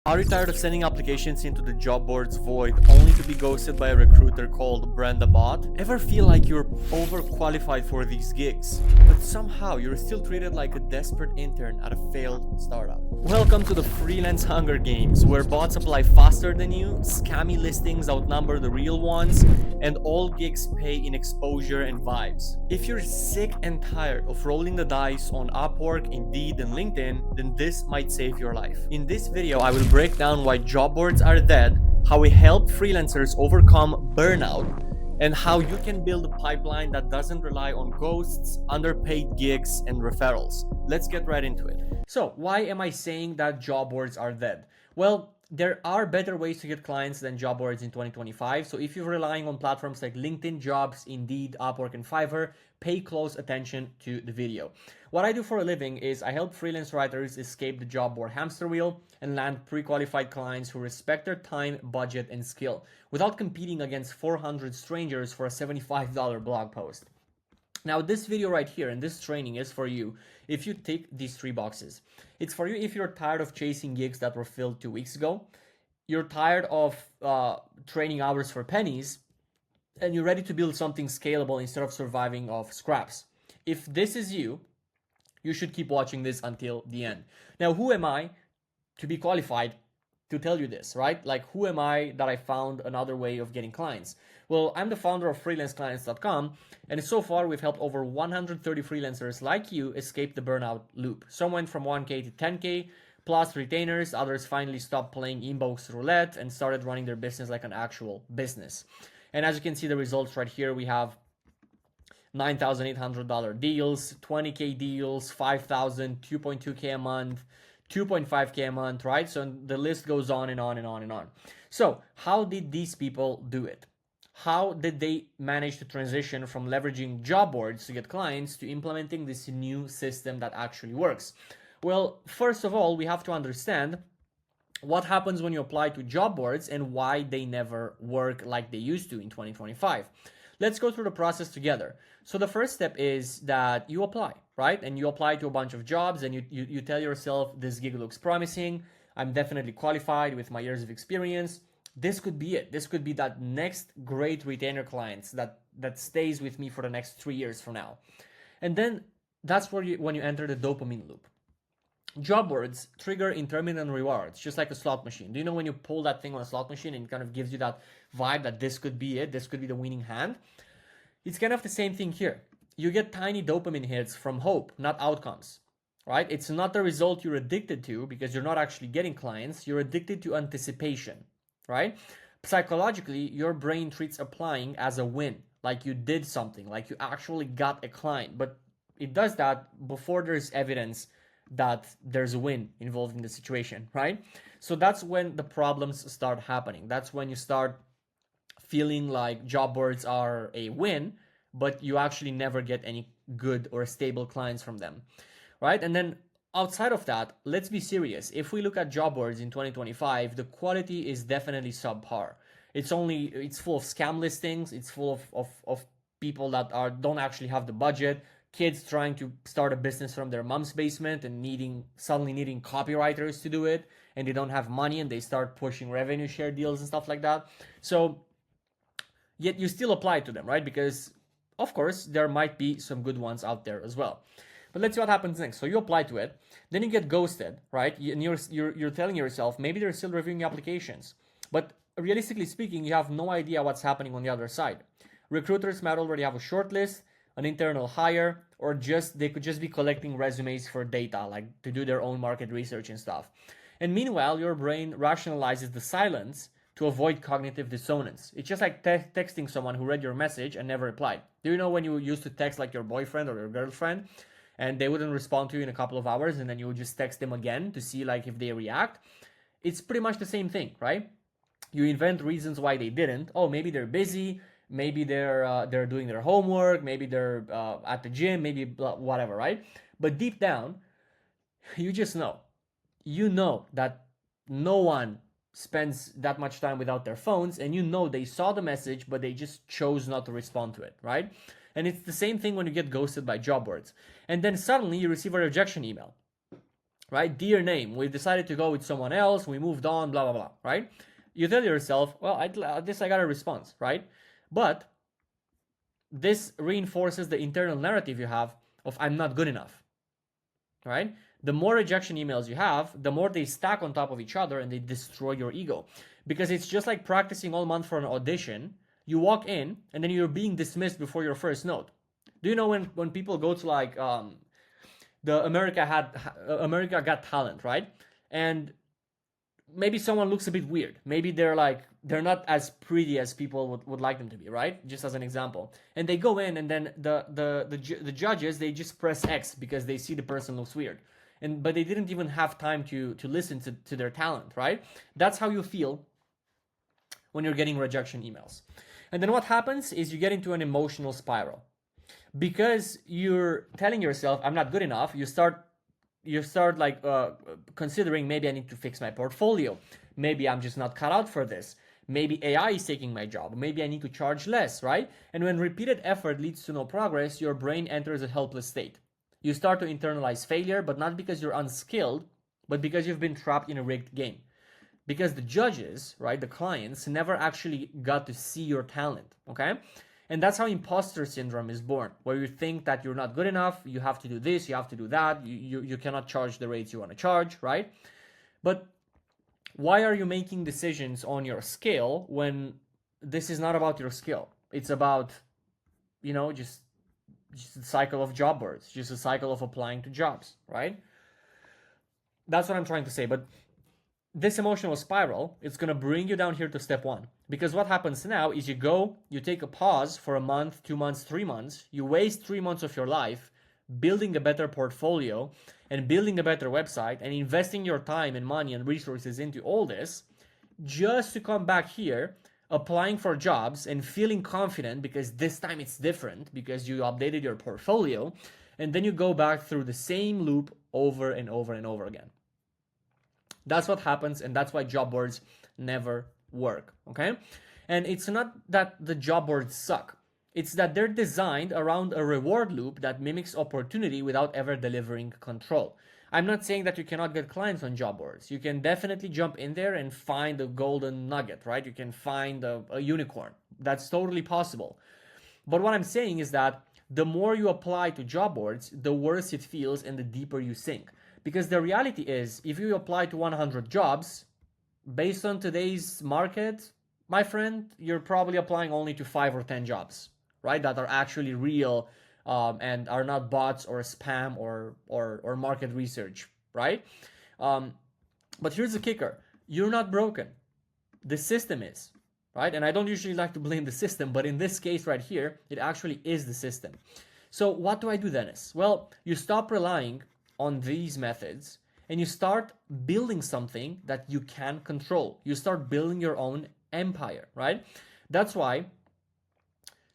Are you tired of sending applications into the job board's void only to be ghosted by a recruiter called Brenda Bot? Ever feel like you're overqualified for these gigs, but somehow you're still treated like a desperate intern at a failed startup? Welcome to the freelance Hunger Games, where bots apply faster than you, scammy listings outnumber the real ones, and all gigs pay in exposure and vibes. If you're sick and tired of rolling the dice on Upwork, Indeed, and LinkedIn, then this might save your life. In this video, I will break down why job boards are dead, how we help freelancers overcome burnout, and how you can build a pipeline that doesn't rely on ghosts, underpaid gigs, and referrals. Let's get right into it. So, why am I saying that job boards are dead? Well, there are better ways to get clients than job boards in 2025. So if you're relying on platforms like LinkedIn Jobs, Indeed, Upwork, and Fiverr, pay close attention to the video. What I do for a living is I help freelance writers escape the job board hamster wheel and land pre-qualified clients who respect their time, budget, and skill without competing against 400 strangers for a $75 blog post. Now, this video right here and this training is for you if you tick these three boxes. It's for you if you're tired of chasing gigs that were filled 2 weeks ago, you're tired of training hours for pennies, and you're ready to build something scalable instead of surviving off scraps. If this is you, you should keep watching this until the end. Now, who am I to be qualified to tell you this, right? Like, who am I that I found another way of getting clients? Well, I'm the founder of freelanceclients.com, and so far we've helped over 130 freelancers like you escape the burnout loop. Some went from 1K to 10K, plus retainers. Others finally stopped playing inbox roulette and started running their business like an actual business. And as you can see the results right here, we have $9,800 deals, 20K deals, 5,000, 2.2K a month, 2.5K a month, right? So the list goes on and on and on and on. So how did these people do it? How did they manage to transition from leveraging job boards to get clients to implementing this new system that actually works? Well, first of all, we have to understand what happens when you apply to job boards and why they never work like they used to in 2025. Let's go through the process together. So the first step is that you apply, right? And you apply to a bunch of jobs and you tell yourself, this gig looks promising. I'm definitely qualified with my years of experience. This could be it. This could be that next great retainer clients that stays with me for the next 3 years from now. And then that's where when you enter the dopamine loop. Job boards trigger intermittent rewards, just like a slot machine. Do you know when you pull that thing on a slot machine and it kind of gives you that vibe that this could be it, this could be the winning hand? It's kind of the same thing here. You get tiny dopamine hits from hope, not outcomes, right? It's not the result you're addicted to because you're not actually getting clients. You're addicted to anticipation, right? Psychologically, your brain treats applying as a win, like you did something, like you actually got a client. But it does that before there's evidence that there's a win involved in the situation, right? So that's when the problems start happening. That's when you start feeling like job boards are a win, but you actually never get any good or stable clients from them, right? And then outside of that, let's be serious. If we look at job boards in 2025, the quality is definitely subpar. It's full of scam listings. It's full of people that don't actually have the budget, kids trying to start a business from their mom's basement and suddenly needing copywriters to do it, and they don't have money and they start pushing revenue share deals and stuff like that. So yet you still apply to them, right? Because of course there might be some good ones out there as well. But let's see what happens next. So you apply to it, then you get ghosted, right? And you're telling yourself maybe they're still reviewing applications, but realistically speaking, you have no idea what's happening on the other side. Recruiters might already have a short list, an internal hire, or they could just be collecting resumes for data, like to do their own market research and stuff. And meanwhile, your brain rationalizes the silence to avoid cognitive dissonance. It's just like texting someone who read your message and never replied. Do you know when you used to text like your boyfriend or your girlfriend and they wouldn't respond to you in a couple of hours and then you would just text them again to see like if they react? It's pretty much the same thing, right? You invent reasons why they didn't. Oh, maybe they're busy. Maybe they're doing their homework. Maybe they're at the gym. Maybe whatever, right? But deep down, you just know. You know that no one spends that much time without their phones, and you know they saw the message, but they just chose not to respond to it, right? And it's the same thing when you get ghosted by job boards. And then suddenly you receive a rejection email. right? Dear name, we decided to go with someone else, we moved on, blah, blah, blah, right? You tell yourself, well, at least I got a response, right? But this reinforces the internal narrative you have of I'm not good enough, right? The more rejection emails you have, the more they stack on top of each other and they destroy your ego. Because it's just like practicing all month for an audition. You walk in and then you're being dismissed before your first note. Do you know when people go to like the America Got Talent, right? And maybe someone looks a bit weird. Maybe they're not as pretty as people would like them to be, right? Just as an example. And they go in and then the judges, they just press X because they see the person looks weird. But they didn't even have time to listen to their talent, right? That's how you feel when you're getting rejection emails. And then what happens is you get into an emotional spiral. Because you're telling yourself I'm not good enough, you start like considering maybe I need to fix my portfolio, maybe I'm just not cut out for this, maybe AI is taking my job, maybe I need to charge less, right? And when repeated effort leads to no progress, your brain enters a helpless state. You start to internalize failure, but not because you're unskilled, but because you've been trapped in a rigged game. Because the judges, right, the clients, never actually got to see your talent, okay? And that's how imposter syndrome is born, where you think that you're not good enough, you have to do this, you have to do that, you cannot charge the rates you want to charge, right? But why are you making decisions on your skill when this is not about your skill? It's about, just a cycle of job boards, just a cycle of applying to jobs, right? That's what I'm trying to say. But this emotional spiral, it's going to bring you down here to step one. Because what happens now is you take a pause for a month, 2 months, 3 months, you waste 3 months of your life building a better portfolio and building a better website and investing your time and money and resources into all this just to come back here, applying for jobs and feeling confident because this time it's different because you updated your portfolio, and then you go back through the same loop over and over and over again. That's what happens, and that's why job boards never work, okay? And it's not that the job boards suck. It's that they're designed around a reward loop that mimics opportunity without ever delivering control. I'm not saying that you cannot get clients on job boards. You can definitely jump in there and find a golden nugget, right? You can find a unicorn. That's totally possible. But what I'm saying is that the more you apply to job boards, the worse it feels and the deeper you sink. Because the reality is, if you apply to 100 jobs, based on today's market, my friend, you're probably applying only to 5 or 10 jobs, right? That are actually real and are not bots or spam or market research, right? But here's the kicker. You're not broken. The system is, right? And I don't usually like to blame the system, but in this case right here, it actually is the system. So what do I do, Dennis? Well, you stop relying on these methods and you start building something that you can control. You start building your own empire, right? That's why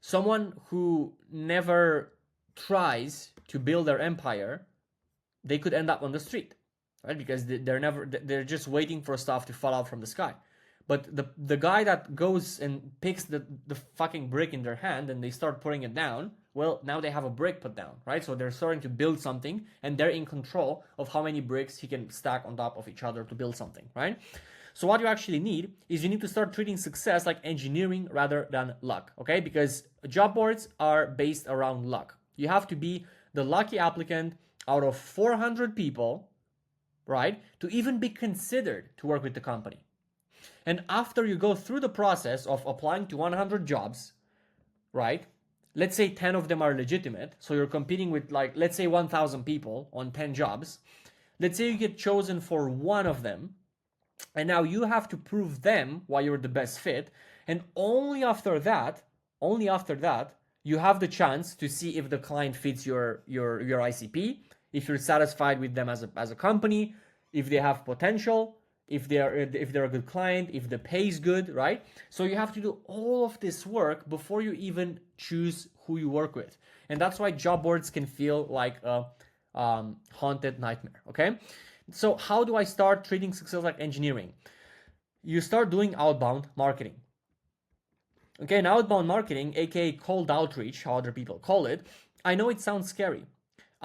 someone who never tries to build their empire, they could end up on the street, right? Because they're just waiting for stuff to fall out from the sky. But the guy that goes and picks the fucking brick in their hand and they start putting it down, well, now they have a brick put down, right? So they're starting to build something and they're in control of how many bricks he can stack on top of each other to build something, right? So what you actually need is you need to start treating success like engineering rather than luck, okay? Because job boards are based around luck. You have to be the lucky applicant out of 400 people, right? To even be considered to work with the company. And after you go through the process of applying to 100 jobs, right? Let's say 10 of them are legitimate. So you're competing with let's say 1,000 people on 10 jobs. Let's say you get chosen for one of them. And now you have to prove them why you're the best fit. And only after that, you have the chance to see if the client fits your ICP, if you're satisfied with them as a company, if they have potential, if they're a good client, if the pay is good, right? So you have to do all of this work before you even choose who you work with. And that's why job boards can feel like a haunted nightmare, okay? So how do I start treating success like engineering? You start doing outbound marketing. Okay, and outbound marketing, aka cold outreach, how other people call it, I know it sounds scary.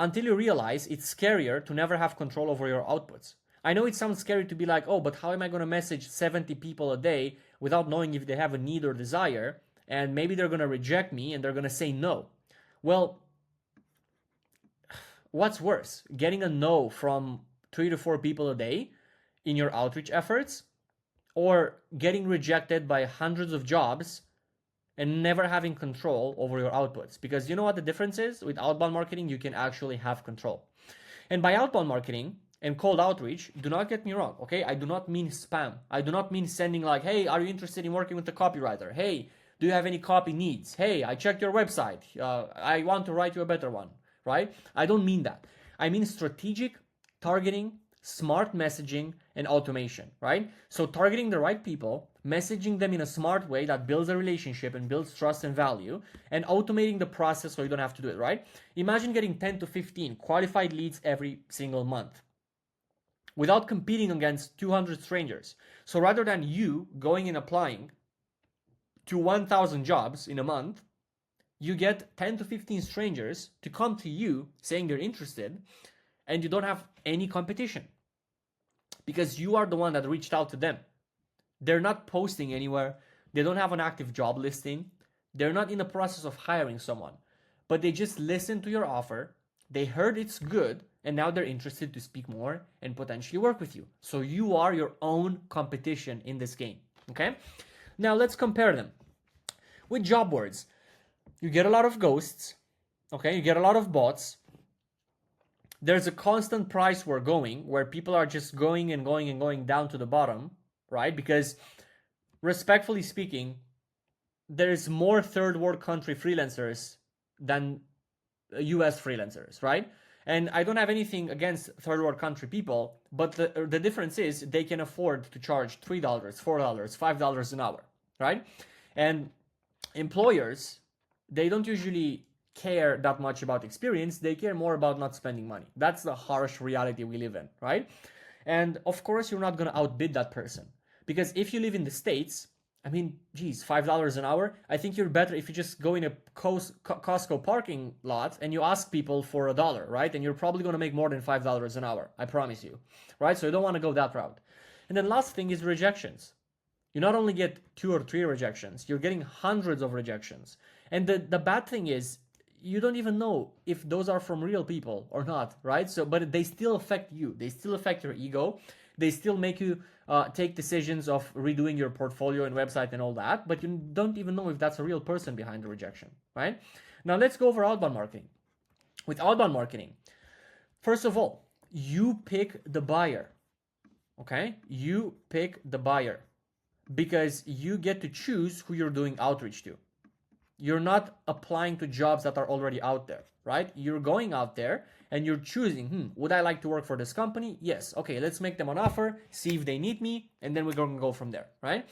until you realize it's scarier to never have control over your outputs. I know it sounds scary to be like, oh, but how am I going to message 70 people a day without knowing if they have a need or desire? And maybe they're going to reject me and they're going to say no. Well, what's worse? Getting a no from 3 to 4 people a day in your outreach efforts, or getting rejected by hundreds of jobs and never having control over your outputs? Because you know what the difference is? With outbound marketing, you can actually have control. And by outbound marketing and cold outreach, do not get me wrong, okay? I do not mean spam. I do not mean sending like, hey, are you interested in working with a copywriter? Hey, do you have any copy needs? Hey, I checked your website. I want to write you a better one, right? I don't mean that. I mean strategic targeting, smart messaging, and automation, right? So targeting the right people, messaging them in a smart way that builds a relationship and builds trust and value, and automating the process so you don't have to do it, right? Imagine getting 10 to 15 qualified leads every single month without competing against 200 strangers. So rather than you going and applying to 1,000 jobs in a month, you get 10 to 15 strangers to come to you saying they're interested, and you don't have any competition because you are the one that reached out to them. They're not posting anywhere. They don't have an active job listing. They're not in the process of hiring someone, but they just listened to your offer. They heard it's good, and now they're interested to speak more and potentially work with you. So you are your own competition in this game, okay? Now let's compare them. With job boards, you get a lot of ghosts, okay? You get a lot of bots. There's a constant price war going where people are just going and going and going down to the bottom, right? Because respectfully speaking, there's more third world country freelancers than US freelancers, right? And I don't have anything against third world country people, but the difference is they can afford to charge $3, $4, $5 an hour, right? And employers, they don't usually care that much about experience. They care more about not spending money. That's the harsh reality we live in, right? And of course, you're not going to outbid that person, because if you live in the States, I mean, geez, $5 an hour. I think you're better if you just go in a Costco parking lot and you ask people for $1, right? And you're probably going to make more than $5 an hour. I promise you, right? So you don't want to go that route. And then last thing is rejections. You not only get 2 or 3 rejections, you're getting hundreds of rejections. And the bad thing is, you don't even know if those are from real people or not, right? So, but they still affect you. They still affect your ego. They still make you take decisions of redoing your portfolio and website and all that, but you don't even know if that's a real person behind the rejection, right? Now let's go over outbound marketing. With outbound marketing, first of all, you pick the buyer, okay? You pick the buyer because you get to choose who you're doing outreach to. You're not applying to jobs that are already out there, right? You're going out there and you're choosing, would I like to work for this company? Yes. Okay, let's make them an offer, see if they need me, and then we're going to go from there, right?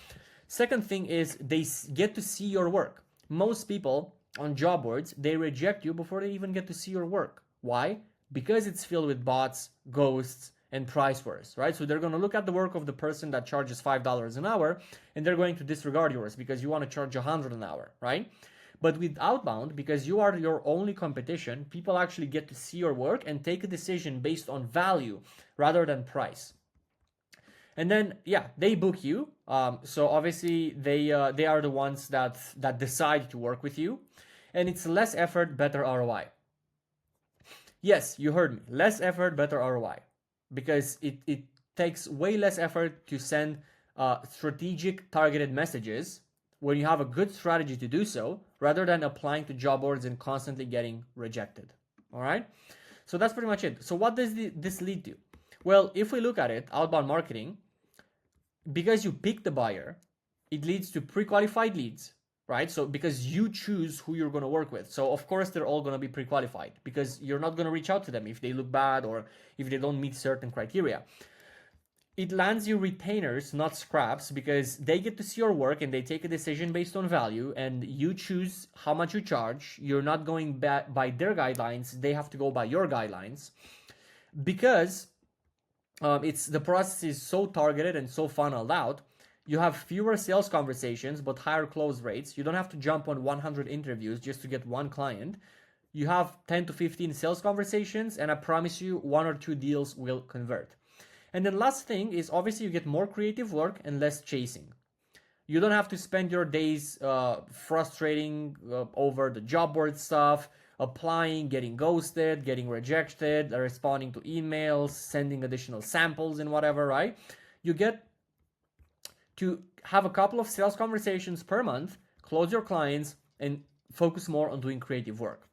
Second thing is they get to see your work. Most people on job boards, they reject you before they even get to see your work. Why? Because it's filled with bots, ghosts, and price wars, right? So they're going to look at the work of the person that charges $5 an hour, and they're going to disregard yours because you want to charge $100 an hour, right? But with outbound, because you are your only competition, people actually get to see your work and take a decision based on value rather than price. And then, yeah, they book you. So obviously, they are the ones that decide to work with you, and it's less effort, better ROI. Yes, you heard me. Less effort, better ROI, because it takes way less effort to send strategic targeted messages when you have a good strategy to do so, rather than applying to job boards and constantly getting rejected. All right? So that's pretty much it. So what does this lead to? Well, if we look at it, outbound marketing, because you pick the buyer, it leads to pre-qualified leads, right? So because you choose who you're going to work with. So of course, they're all going to be pre-qualified because you're not going to reach out to them if they look bad or if they don't meet certain criteria. It lands you retainers, not scraps, because they get to see your work and they take a decision based on value, and you choose how much you charge. You're not going by their guidelines. They have to go by your guidelines, because the process is so targeted and so funneled out. You have fewer sales conversations, but higher close rates. You don't have to jump on 100 interviews just to get one client. you have 10 to 15 sales conversations, and I promise you 1 or 2 deals will convert. And then last thing is obviously you get more creative work and less chasing. You don't have to spend your days frustrating over the job board stuff, applying, getting ghosted, getting rejected, responding to emails, sending additional samples and whatever, right? You get to have a couple of sales conversations per month, close your clients, and focus more on doing creative work.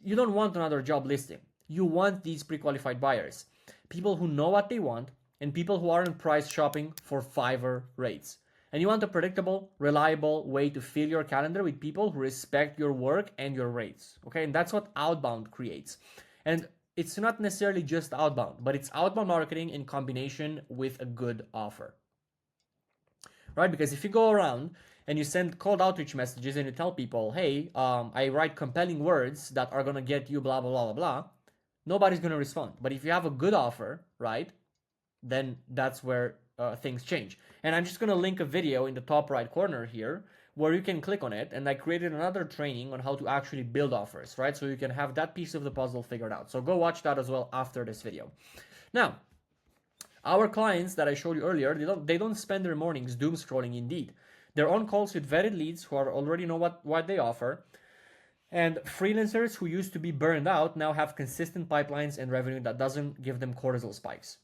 You don't want another job listing. You want these pre-qualified buyers, people who know what they want, and people who aren't price shopping for Fiverr rates. And you want a predictable, reliable way to fill your calendar with people who respect your work and your rates. Okay, and that's what Outbound creates. And it's not necessarily just outbound, but it's outbound marketing in combination with a good offer. Right? Because if you go around and you send cold outreach messages and you tell people, hey, I write compelling words that are going to get you blah, blah, blah, blah, blah, nobody's going to respond. But if you have a good offer, right, then that's where things change. And I'm just going to link a video in the top right corner here where you can click on it. And I created another training on how to actually build offers, right? So you can have that piece of the puzzle figured out. So go watch that as well after this video. Now, our clients that I showed you earlier, they don't spend their mornings doom scrolling. Indeed, they're on calls with vetted leads who already know what they offer. And freelancers who used to be burned out now have consistent pipelines and revenue that doesn't give them cortisol spikes.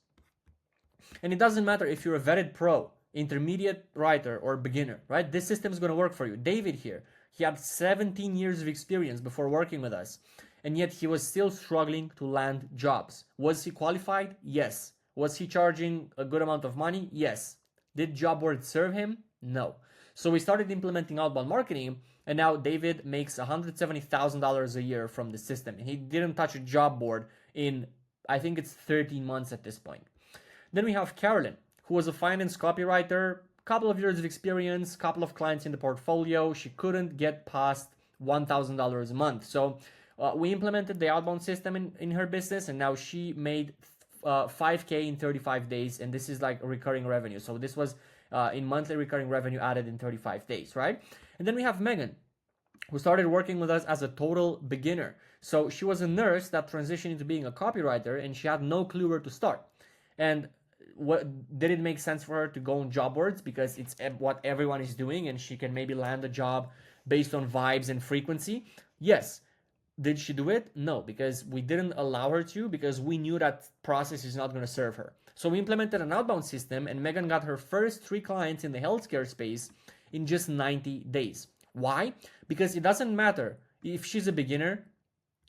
And it doesn't matter if you're a vetted pro, intermediate writer, or beginner, right? This system is going to work for you. David here, he had 17 years of experience before working with us, and yet he was still struggling to land jobs. Was he qualified? Yes. Was he charging a good amount of money? Yes. Did job board serve him? No. So we started implementing outbound marketing, and now David makes $170,000 a year from the system. He didn't touch a job board in, I think it's 13 months at this point. Then we have Carolyn, who was a finance copywriter, couple of years of experience, couple of clients in the portfolio. She couldn't get past $1,000 a month. So we implemented the outbound system in her business, and now she made $5K in 35 days, and this is like recurring revenue. So this was in monthly recurring revenue added in 35 days, right? And then we have Megan, who started working with us as a total beginner. So she was a nurse that transitioned into being a copywriter, and she had no clue where to start. And did it make sense for her to go on job boards because it's what everyone is doing and she can maybe land a job based on vibes and frequency? Yes. Did she do it? No, because we didn't allow her to, because we knew that process is not going to serve her. So we implemented an outbound system, and Megan got her first 3 clients in the healthcare space in just 90 days. Why? Because it doesn't matter if she's a beginner,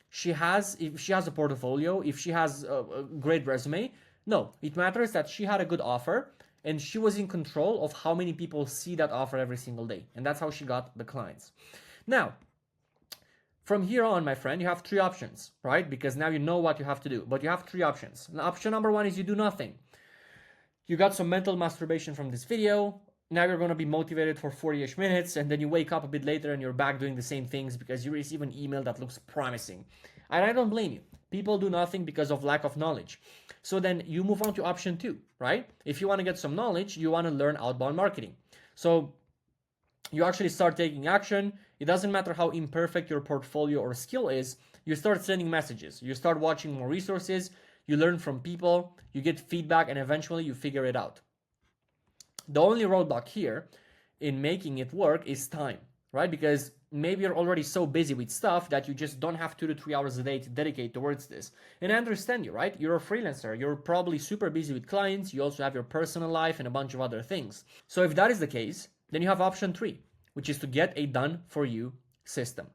if she has a portfolio, if she has a great resume. No, it matters that she had a good offer and she was in control of how many people see that offer every single day. And that's how she got the clients. Now, from here on, my friend, you have 3 options, right? Because now you know what you have to do, but you have 3 options. And option number 1 is you do nothing. You got some mental masturbation from this video. Now you're going to be motivated for 40-ish minutes, and then you wake up a bit later and you're back doing the same things because you receive an email that looks promising. And I don't blame you. People do nothing because of lack of knowledge. So then you move on to option 2, right? If you want to get some knowledge, you want to learn outbound marketing. So you actually start taking action. It doesn't matter how imperfect your portfolio or skill is. You start sending messages. You start watching more resources. You learn from people. You get feedback, and eventually you figure it out. The only roadblock here in making it work is time, right? Because maybe you're already so busy with stuff that you just don't have 2 to 3 hours a day to dedicate towards this. And I understand you, right? You're a freelancer. You're probably super busy with clients. You also have your personal life and a bunch of other things. So if that is the case, then you have option 3, which is to get a done-for-you system.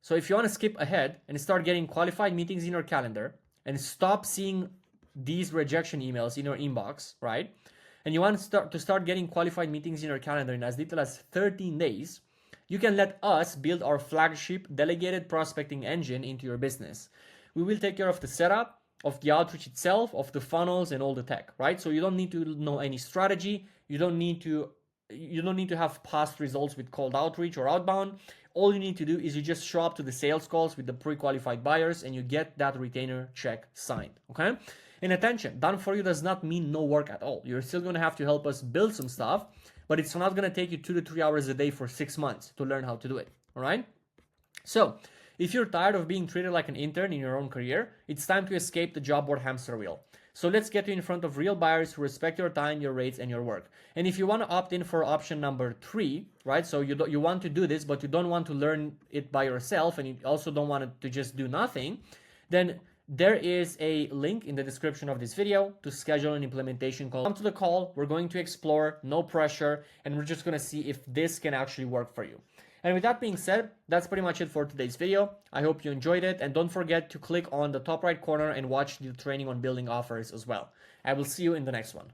So if you want to skip ahead and start getting qualified meetings in your calendar and stop seeing these rejection emails in your inbox, right? And you want to start getting qualified meetings in your calendar in as little as 13 days, you can let us build our flagship delegated prospecting engine into your business. We will take care of the setup, of the outreach itself, of the funnels and all the tech, right? So you don't need to know any strategy. You don't need to have past results with cold outreach or outbound. All you need to do is you just show up to the sales calls with the pre-qualified buyers and you get that retainer check signed, okay? And attention, done for you does not mean no work at all. You're still going to have to help us build some stuff, but it's not going to take you 2 to 3 hours a day for 6 months to learn how to do it, all right? So If you're tired of being treated like an intern in your own career, it's time to escape the job board hamster wheel. So let's get you in front of real buyers who respect your time, your rates, and your work. And if you want to opt in for option number 3, right? So you want to do this, but you don't want to learn it by yourself, and you also don't want to just do nothing, then there is a link in the description of this video to schedule an implementation call. Come to the call, we're going to explore, no pressure, and we're just going to see if this can actually work for you. And with that being said, that's pretty much it for today's video. I hope you enjoyed it, and don't forget to click on the top right corner and watch the training on building offers as well. I will see you in the next one.